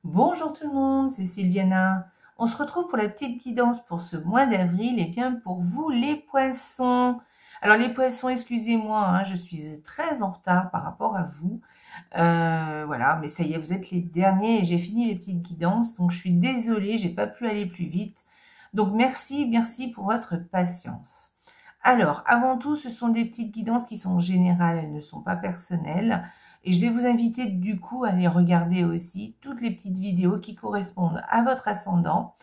Bonjour tout le monde, c'est Sylviana. On se retrouve pour la petite guidance pour ce mois d'avril et bien pour vous les poissons. Alors les poissons, excusez-moi, hein, je suis très en retard par rapport à vous. Voilà, mais ça y est, vous êtes les derniers et j'ai fini les petites guidances, donc je suis désolée, j'ai pas pu aller plus vite. Donc merci pour votre patience. Alors, avant tout, ce sont des petites guidances qui sont générales, elles ne sont pas personnelles. Et je vais vous inviter du coup à aller regarder aussi toutes les petites vidéos qui correspondent à votre ascendant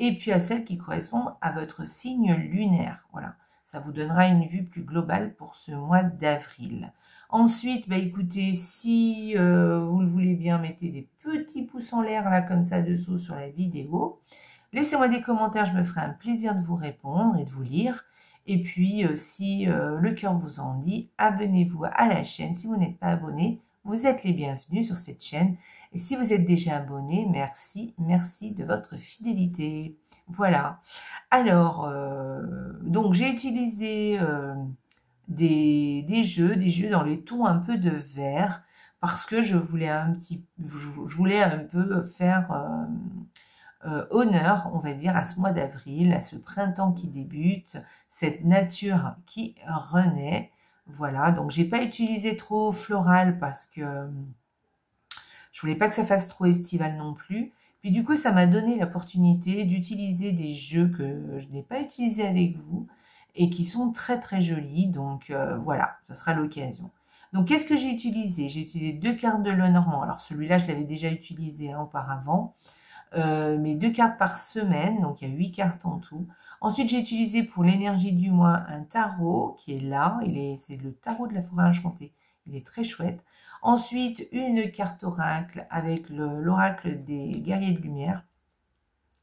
et puis à celles qui correspondent à votre signe lunaire. Voilà, ça vous donnera une vue plus globale pour ce mois d'avril. Ensuite, bah écoutez, si vous le voulez bien, mettez des petits pouces en l'air là comme ça dessous sur la vidéo. Laissez-moi des commentaires, je me ferai un plaisir de vous répondre et de vous lire. Et puis, si le cœur vous en dit, abonnez-vous à la chaîne. Si vous n'êtes pas abonné, vous êtes les bienvenus sur cette chaîne. Et si vous êtes déjà abonné, merci de votre fidélité. Voilà. Alors, donc j'ai utilisé des jeux dans les tons un peu de vert parce que je voulais je voulais un peu faire honneur, on va dire, à ce mois d'avril, à ce printemps qui débute, cette nature qui renaît. Voilà, donc j'ai pas utilisé trop floral parce que je voulais pas que ça fasse trop estival non plus. Puis du coup, ça m'a donné l'opportunité d'utiliser des jeux que je n'ai pas utilisés avec vous et qui sont très jolis. Donc voilà, ce sera l'occasion. Donc qu'est-ce que j'ai utilisé? J'ai utilisé 2 cartes de Lenormand. Alors celui-là, je l'avais déjà utilisé auparavant. Mais 2 cartes par semaine, donc il y a 8 cartes en tout. Ensuite, j'ai utilisé pour l'énergie du mois un tarot qui est là, c'est le tarot de la forêt enchantée, il est très chouette. Ensuite, une carte oracle avec l'oracle des guerriers de lumière,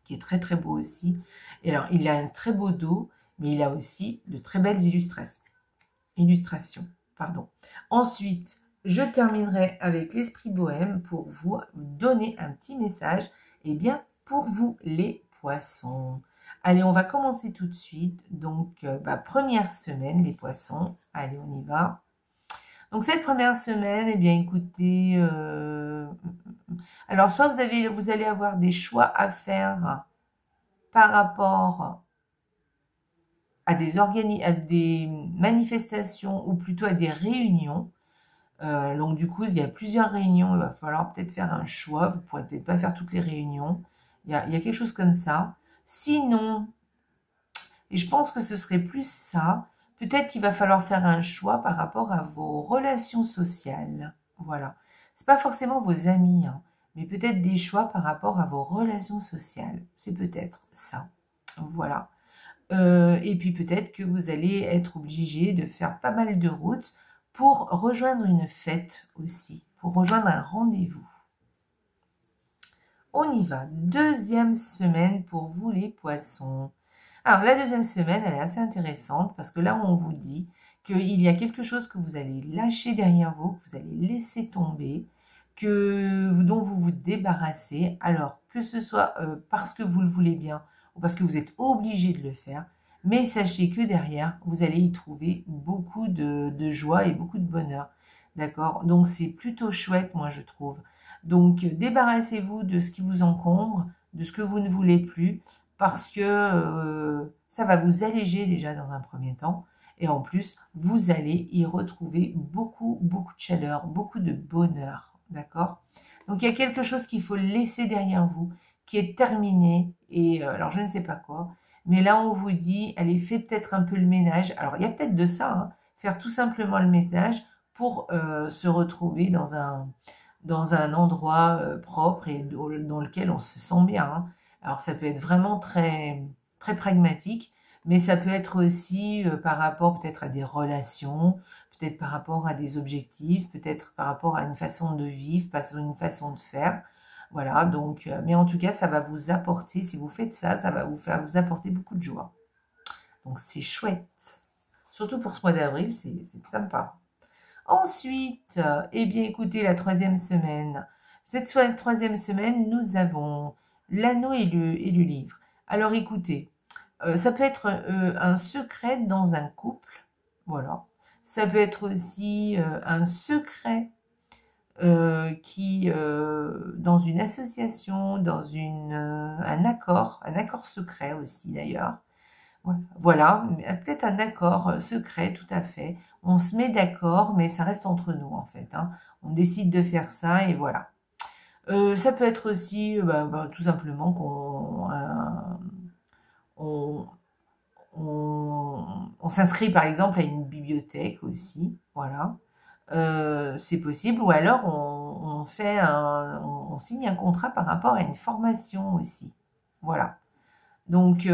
qui est très beau aussi. Et alors, il a un très beau dos, mais il a aussi de très belles illustrations. Pardon. Ensuite, je terminerai avec l'esprit bohème pour vous donner un petit message. Eh bien, pour vous, les poissons. Allez, on va commencer tout de suite. Donc, première semaine, les poissons. Allez, on y va. Donc, cette première semaine, eh bien, écoutez, alors, soit vous allez avoir des choix à faire par rapport à des manifestations ou plutôt à des réunions. Donc du coup, il y a plusieurs réunions, il va falloir peut-être faire un choix, vous ne pourrez peut-être pas faire toutes les réunions, il y a quelque chose comme ça. Sinon, et je pense que ce serait plus ça, peut-être qu'il va falloir faire un choix par rapport à vos relations sociales. Voilà. C'est pas forcément vos amis, hein, mais peut-être des choix par rapport à vos relations sociales. C'est peut-être ça. Voilà. Et puis peut-être que vous allez être obligé de faire pas mal de routes pour rejoindre une fête aussi, pour rejoindre un rendez-vous. On y va. Deuxième semaine pour vous les poissons. Alors la deuxième semaine, elle est assez intéressante parce que là on vous dit qu'il y a quelque chose que vous allez lâcher derrière vous, que vous allez laisser tomber, dont vous vous débarrassez. Alors que ce soit parce que vous le voulez bien ou parce que vous êtes obligé de le faire, mais sachez que derrière, vous allez y trouver beaucoup de joie et beaucoup de bonheur. D'accord? Donc c'est plutôt chouette, moi je trouve. Donc débarrassez-vous de ce qui vous encombre, de ce que vous ne voulez plus, parce que ça va vous alléger déjà dans un premier temps. Et en plus, vous allez y retrouver beaucoup de chaleur, beaucoup de bonheur. D'accord? Donc il y a quelque chose qu'il faut laisser derrière vous, qui est terminé. Et alors je ne sais pas quoi. Mais là, on vous dit, allez, faites peut-être un peu le ménage. Alors, il y a peut-être de ça, hein, faire tout simplement le ménage pour se retrouver dans un endroit propre et dans lequel on se sent bien. Hein. Alors, ça peut être vraiment très pragmatique, mais ça peut être aussi par rapport peut-être à des relations, peut-être par rapport à des objectifs, peut-être par rapport à une façon de vivre, une façon de faire. Voilà, donc, mais en tout cas, ça va vous apporter, si vous faites ça, ça va vous apporter beaucoup de joie. Donc, c'est chouette. Surtout pour ce mois d'avril, c'est sympa. Ensuite, eh bien, écoutez, la troisième semaine. Cette troisième semaine, nous avons l'anneau et le livre. Alors, écoutez, ça peut être un secret dans un couple. Voilà. Ça peut être aussi un secret dans une association, dans un accord secret aussi d'ailleurs. Voilà, peut-être un accord secret, tout à fait. On se met d'accord, mais ça reste entre nous en fait, hein. On décide de faire ça et voilà. Ça peut être aussi tout simplement on, on s'inscrit par exemple à une bibliothèque aussi, voilà. C'est possible, ou alors on signe un contrat par rapport à une formation aussi, voilà. Donc,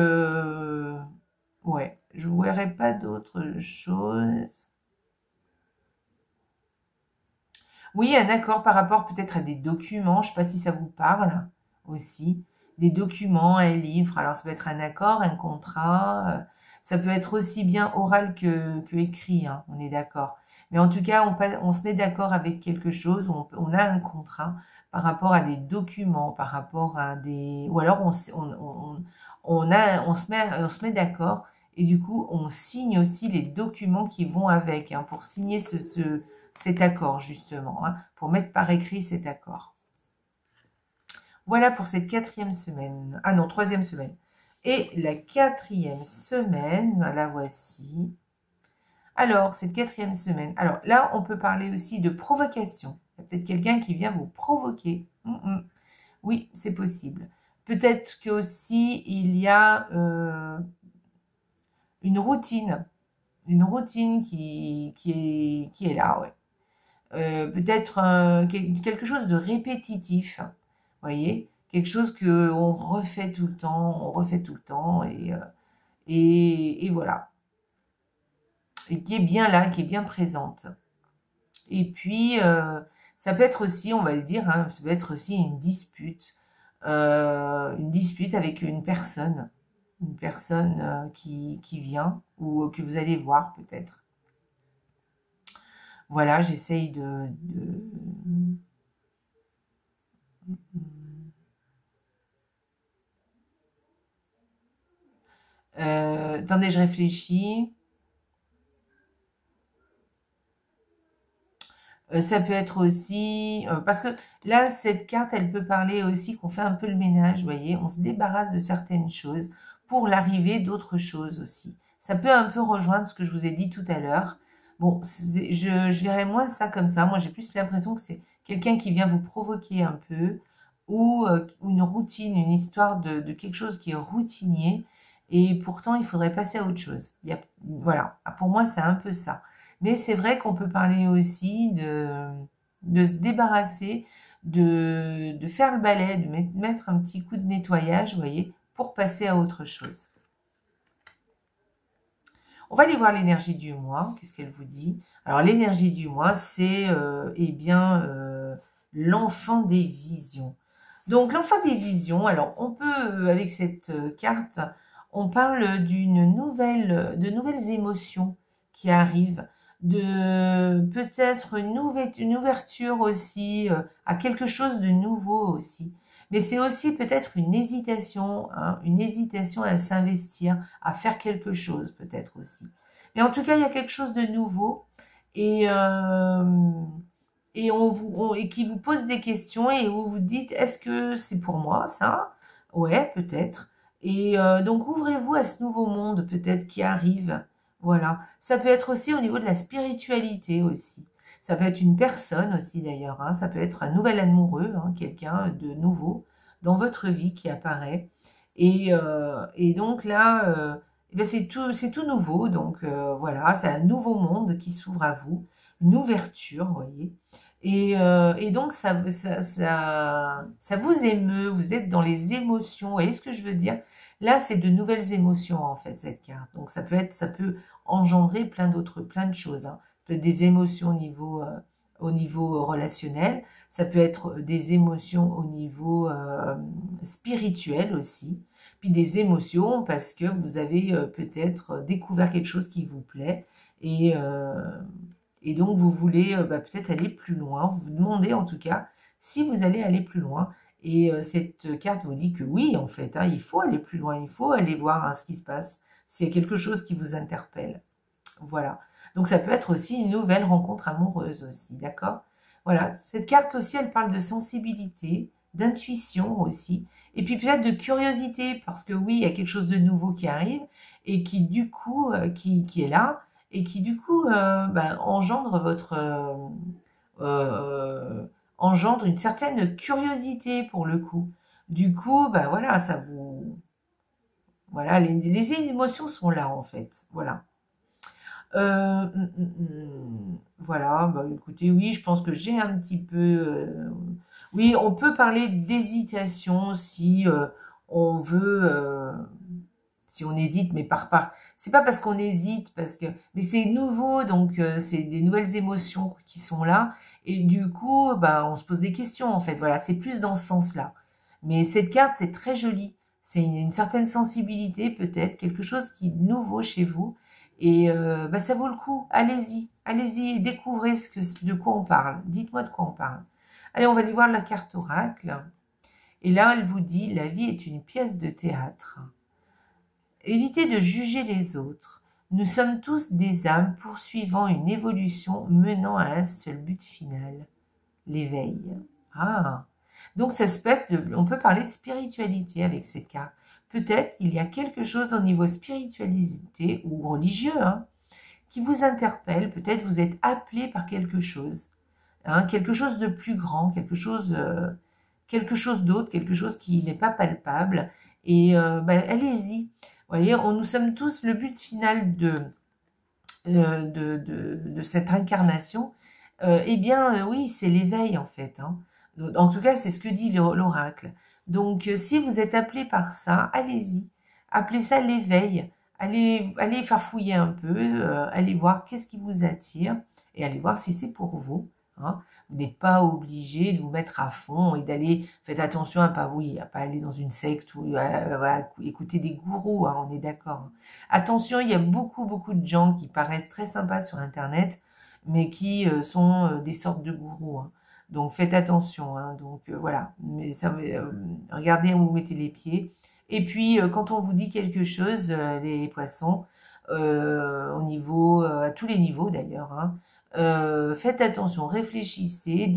ouais, je ne verrai pas d'autres choses. Oui, un accord par rapport peut-être à des documents, je ne sais pas si ça vous parle aussi. Des documents, un livre, alors ça peut être un accord, un contrat, ça peut être aussi bien oral que écrit, hein, on est d'accord. Mais en tout cas, on se met d'accord avec quelque chose, on a un contrat par rapport à des documents, par rapport à des... Ou alors on se met d'accord et du coup, on signe aussi les documents qui vont avec, hein, pour signer cet accord justement, hein, pour mettre par écrit cet accord. Voilà pour cette 4e semaine. Ah non, 3e semaine. Et la 4e semaine, la voici. Alors, cette 4e semaine, alors là, on peut parler aussi de provocation. Il y a peut-être quelqu'un qui vient vous provoquer. Oui, c'est possible. Peut-être que aussi il y a une routine qui est là, ouais. Peut-être quelque chose de répétitif, vous voyez, quelque chose que on refait tout le temps, et voilà, et qui est bien là, qui est bien présente. Et puis ça peut être aussi, on va le dire, hein, ça peut être aussi une dispute avec une personne qui vient ou que vous allez voir peut-être. Voilà, j'essaye attendez, je réfléchis. Ça peut être aussi... parce que là, cette carte, elle peut parler aussi qu'on fait un peu le ménage, vous voyez. On se débarrasse de certaines choses pour l'arrivée d'autres choses aussi. Ça peut un peu rejoindre ce que je vous ai dit tout à l'heure. Bon, je verrais moins ça comme ça. Moi, j'ai plus l'impression que c'est quelqu'un qui vient vous provoquer un peu, ou une routine, une histoire de quelque chose qui est routinier, et pourtant, il faudrait passer à autre chose. Voilà, pour moi, c'est un peu ça. Mais c'est vrai qu'on peut parler aussi de se débarrasser, de faire le balai, de mettre un petit coup de nettoyage, vous voyez, pour passer à autre chose. On va aller voir l'énergie du mois. Qu'est-ce qu'elle vous dit? Alors, l'énergie du mois, c'est l'enfant des visions. Donc, l'enfant des visions, alors, on peut, avec cette carte, on parle de nouvelles émotions qui arrivent, de peut-être une ouverture aussi à quelque chose de nouveau aussi. Mais c'est aussi peut-être une hésitation, hein, à s'investir, à faire quelque chose peut-être aussi. Mais en tout cas, il y a quelque chose de nouveau et qui vous pose des questions et où vous dites, est-ce que c'est pour moi ça? Ouais, peut-être. Et donc ouvrez-vous à ce nouveau monde peut-être qui arrive. Voilà. Ça peut être aussi au niveau de la spiritualité aussi. Ça peut être une personne aussi d'ailleurs, hein. Ça peut être un nouvel amoureux, hein, quelqu'un de nouveau dans votre vie qui apparaît. Et donc là, c'est tout nouveau. Donc voilà, c'est un nouveau monde qui s'ouvre à vous, une ouverture, vous voyez. Et donc ça vous émeut, vous êtes dans les émotions. Vous voyez ce que je veux dire? Là, c'est de nouvelles émotions en fait cette carte. Donc ça peut engendrer plein de choses, hein. Ça peut être des émotions au niveau relationnel, ça peut être des émotions au niveau spirituel aussi, puis des émotions parce que vous avez peut-être découvert quelque chose qui vous plaît et donc vous voulez peut-être aller plus loin, vous vous demandez en tout cas si vous allez aller plus loin. Et cette carte vous dit que oui, en fait, hein, il faut aller plus loin, il faut aller voir, hein, ce qui se passe, s'il y a quelque chose qui vous interpelle. Voilà. Donc ça peut être aussi une nouvelle rencontre amoureuse aussi, d'accord? Voilà, cette carte aussi, elle parle de sensibilité, d'intuition aussi, et puis peut-être de curiosité, parce que oui, il y a quelque chose de nouveau qui arrive, et qui du coup, qui est là, et qui du coup ben, engendre engendre une certaine curiosité pour le coup. Du coup, ben voilà, ça vous... Voilà, les émotions sont là en fait, voilà. Voilà, bah, écoutez, oui, je pense que j'ai un petit peu... oui, on peut parler d'hésitation si on veut... si on hésite, mais c'est pas parce qu'on hésite, parce que... Mais c'est nouveau, donc c'est des nouvelles émotions qui sont là. Et du coup, bah, on se pose des questions, en fait. Voilà, c'est plus dans ce sens-là. Mais cette carte, c'est très joli. C'est une certaine sensibilité, peut-être, quelque chose qui est nouveau chez vous. Et bah, ça vaut le coup. Allez-y, allez-y, découvrez de quoi on parle. Dites-moi de quoi on parle. Allez, on va aller voir la carte oracle. Et là, elle vous dit, la vie est une pièce de théâtre. Évitez de juger les autres. Nous sommes tous des âmes poursuivant une évolution menant à un seul but final, l'éveil. Ah, donc ça se peut on peut parler de spiritualité avec cette carte. Peut-être il y a quelque chose au niveau spiritualité ou religieux hein, qui vous interpelle. Peut-être vous êtes appelé par quelque chose de plus grand, quelque chose d'autre, quelque chose qui n'est pas palpable. Et ben, allez-y. Vous voyez, nous sommes tous le but final de cette incarnation. Eh bien, oui, c'est l'éveil en fait. Hein. En tout cas, c'est ce que dit l'oracle. Donc, si vous êtes appelé par ça, allez-y. Appelez ça l'éveil. Allez farfouiller un peu, allez voir qu'est-ce qui vous attire et allez voir si c'est pour vous. Hein. Vous n'êtes pas obligé de vous mettre à fond et d'aller. Faites attention à pas aller dans une secte ou écouter des gourous. Hein, on est d'accord. Hein. Attention, il y a beaucoup de gens qui paraissent très sympas sur Internet, mais qui sont des sortes de gourous. Hein. Donc faites attention. Hein. Donc voilà. Mais ça, regardez où vous mettez les pieds. Et puis quand on vous dit quelque chose, les poissons, au niveau, à tous les niveaux d'ailleurs. Hein, faites attention, réfléchissez,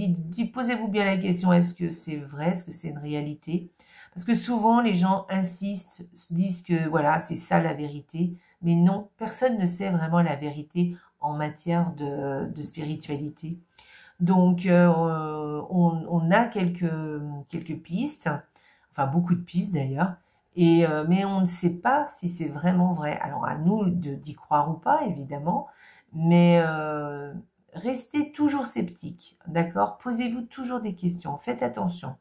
posez-vous bien la question, est-ce que c'est vrai, est-ce que c'est une réalité? Parce que souvent les gens insistent, disent que voilà, c'est ça la vérité, mais non, personne ne sait vraiment la vérité en matière de spiritualité. Donc on a quelques pistes, enfin beaucoup de pistes d'ailleurs, mais on ne sait pas si c'est vraiment vrai. Alors à nous d'y croire ou pas, évidemment, mais restez toujours sceptique, d'accord? Posez-vous toujours des questions, faites attention.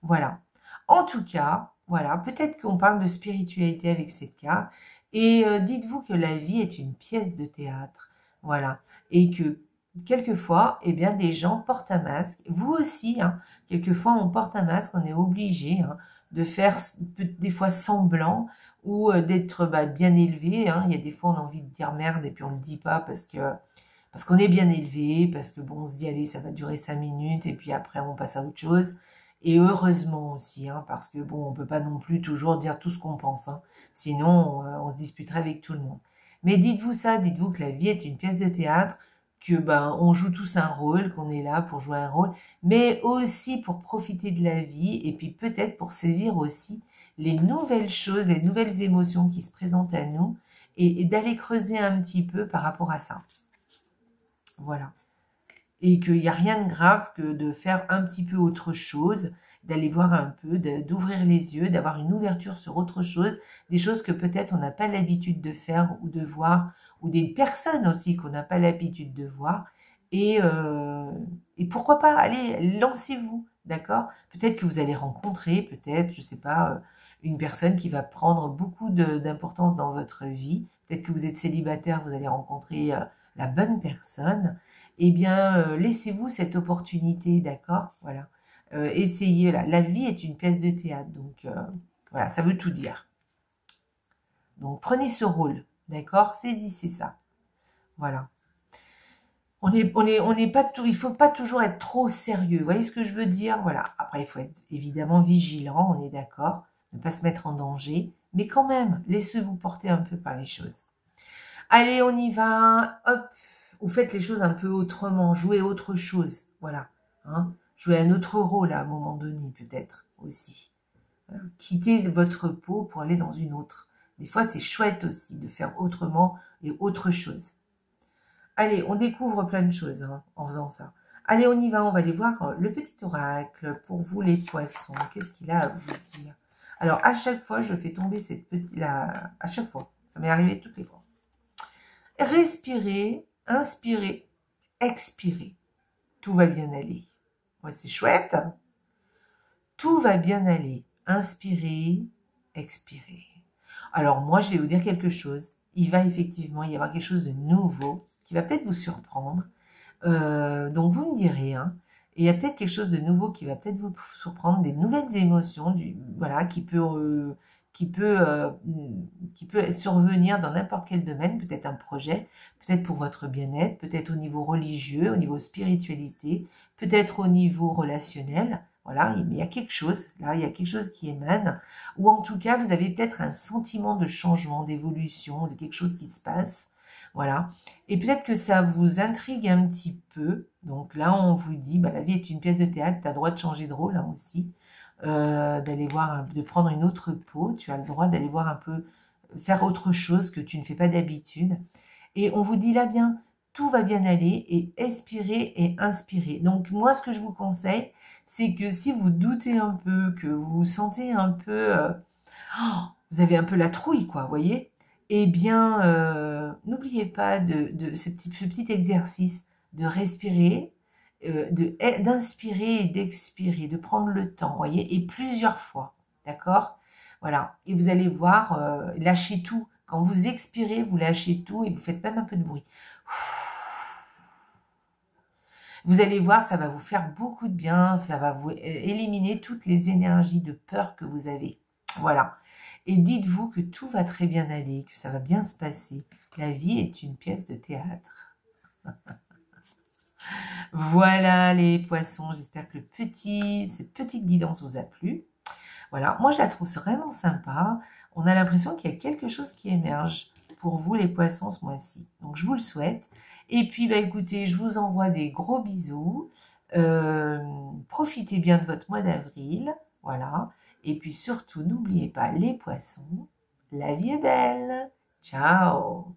Voilà. En tout cas, voilà, peut-être qu'on parle de spiritualité avec cette carte, et dites-vous que la vie est une pièce de théâtre, voilà, et que quelquefois, eh bien, des gens portent un masque, vous aussi, hein, quelquefois on porte un masque, on est obligé hein, de faire des fois semblant, ou d'être bien élevé, hein. Il y a des fois on a envie de dire merde et puis on le dit pas parce qu'on est bien élevé, parce que bon on se dit allez ça va durer 5 minutes et puis après on passe à autre chose. Et heureusement aussi, hein, parce que bon on peut pas non plus toujours dire tout ce qu'on pense, hein. Sinon on se disputerait avec tout le monde. Mais dites-vous ça, dites-vous que la vie est une pièce de théâtre, que on joue tous un rôle, qu'on est là pour jouer un rôle, mais aussi pour profiter de la vie et puis peut-être pour saisir aussi les nouvelles choses, les nouvelles émotions qui se présentent à nous et d'aller creuser un petit peu par rapport à ça. Voilà. Et qu'il n'y a rien de grave que de faire un petit peu autre chose, d'aller voir un peu, d'ouvrir les yeux, d'avoir une ouverture sur autre chose, des choses que peut-être on n'a pas l'habitude de faire ou de voir, ou des personnes aussi qu'on n'a pas l'habitude de voir. Et pourquoi pas, allez, lancez-vous, d'accord? Peut-être que vous allez rencontrer, peut-être, je ne sais pas, une personne qui va prendre beaucoup d'importance dans votre vie. Peut-être que vous êtes célibataire, vous allez rencontrer la bonne personne. Eh bien, laissez-vous cette opportunité, d'accord? Voilà. Essayez, la vie est une pièce de théâtre, donc voilà, ça veut tout dire. Donc, prenez ce rôle, d'accord? Saisissez ça. Voilà. On n'est pas tout, il faut pas toujours être trop sérieux. Vous voyez ce que je veux dire? Voilà. Après, il faut être évidemment vigilant, on est d'accord, ne pas se mettre en danger, mais quand même, laissez-vous porter un peu par les choses. Allez, on y va. Hop, vous faites les choses un peu autrement, jouez autre chose. Voilà. Hein. Jouer un autre rôle à un moment donné, peut-être, aussi. Voilà. Quitter votre peau pour aller dans une autre. Des fois, c'est chouette aussi de faire autrement et autre chose. Allez, on découvre plein de choses hein, en faisant ça. Allez, on y va, on va aller voir le petit oracle pour vous les poissons. Qu'est-ce qu'il a à vous dire? Alors, à chaque fois, je fais tomber cette petite... à chaque fois, ça m'est arrivé toutes les fois. Respirez, inspirez, expirez. Tout va bien aller. Ouais, c'est chouette. Tout va bien aller. Inspirez, expirez. Alors, moi, je vais vous dire quelque chose. Il va effectivement y avoir quelque chose de nouveau qui va peut-être vous surprendre. Donc, vous me direz, hein. Et il y a peut-être quelque chose de nouveau qui va peut-être vous surprendre, des nouvelles émotions, voilà, qui peut survenir dans n'importe quel domaine, peut-être un projet, peut-être pour votre bien-être, peut-être au niveau religieux, au niveau spiritualité, peut-être au niveau relationnel. Voilà, mais il y a quelque chose, là, il y a quelque chose qui émane, ou en tout cas, vous avez peut-être un sentiment de changement, d'évolution, de quelque chose qui se passe. Voilà. Et peut-être que ça vous intrigue un petit peu. Donc là, on vous dit, bah, la vie est une pièce de théâtre, tu as le droit de changer de rôle hein, aussi, d'aller voir, de prendre une autre peau, tu as le droit d'aller voir un peu, faire autre chose que tu ne fais pas d'habitude. Et on vous dit là bien, tout va bien aller et expirez et inspirez. Donc moi, ce que je vous conseille, c'est que si vous doutez un peu, que vous vous sentez un peu, vous avez un peu la trouille, quoi, vous voyez? Eh bien, n'oubliez pas de ce petit exercice de respirer, d'inspirer et d'expirer, de prendre le temps, vous voyez, et plusieurs fois, d'accord? Voilà, et vous allez voir, lâchez tout. Quand vous expirez, vous lâchez tout et vous faites même un peu de bruit. Vous allez voir, ça va vous faire beaucoup de bien, ça va vous éliminer toutes les énergies de peur que vous avez. Voilà. Et dites-vous que tout va très bien aller, que ça va bien se passer. La vie est une pièce de théâtre. Voilà les poissons, j'espère que cette petite guidance vous a plu. Voilà, moi je la trouve vraiment sympa. On a l'impression qu'il y a quelque chose qui émerge pour vous les poissons ce mois-ci. Donc je vous le souhaite. Et puis bah écoutez, je vous envoie des gros bisous. Profitez bien de votre mois d'avril. Voilà. Et puis surtout, n'oubliez pas les poissons. La vie est belle. Ciao.